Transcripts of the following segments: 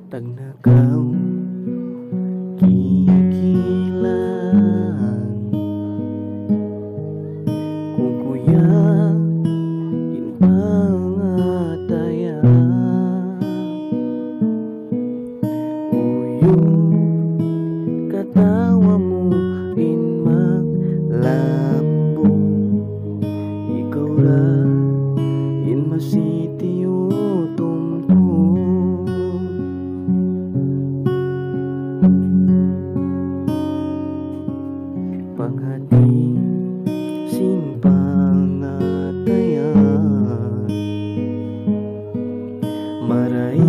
Tak nak kau kikilan kukuya in pangataya uyong katawamu in maglambong ikaw ra in masitiyo panghati sin pangatayan maray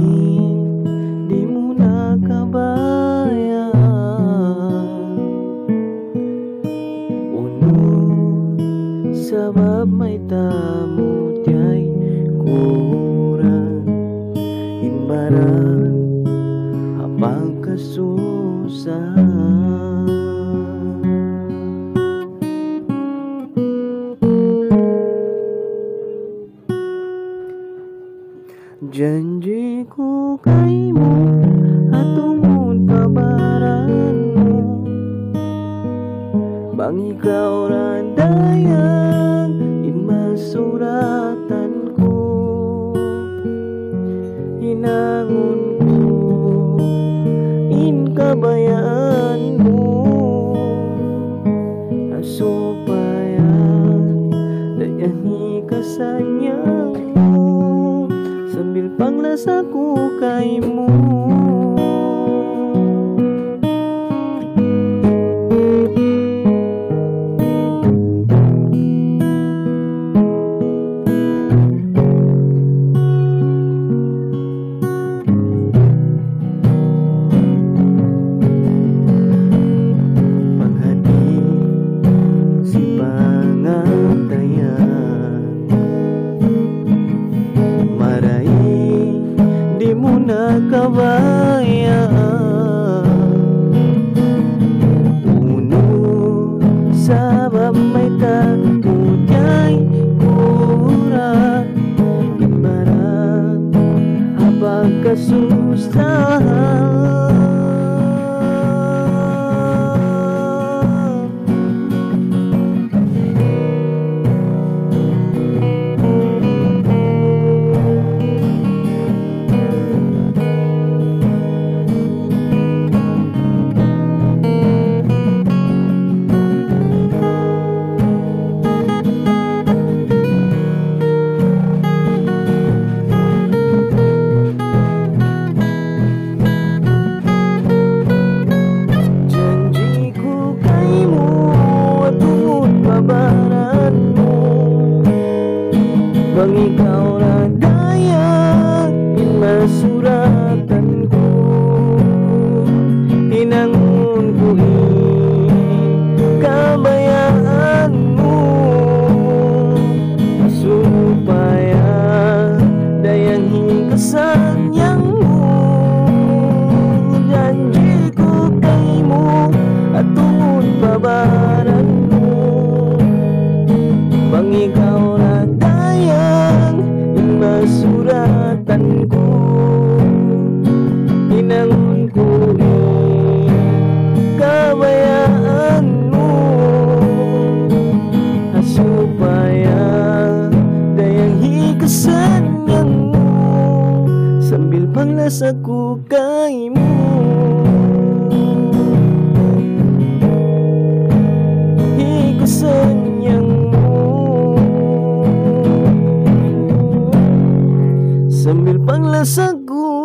di mo nakabayan uno sabab may tamo tiyay kurang imbaran habang kasusan janji ko kay mo at tungod kabaran mo bang ikaw randayang inmasuratan ko hinangon ko inkabayaan mo asupayan dayani kasanyang sambil panglasa ko kay mo panghati si pangantayan maray di mo nakabayan uno sabab may tatutay kurang imbaran habang kasustahan bang ikaw randayang inmasuratan ko hinangon ko kabayaan mo supaya dayang hingkasanyang mo janji ko kay mo at tungod babaran mo bang ikaw masuratan ko hinangon ko kabayaan mo supaya dayang hikasanyan mo sambil panglasa ko kay mo hikasanyan sambil panglasa ko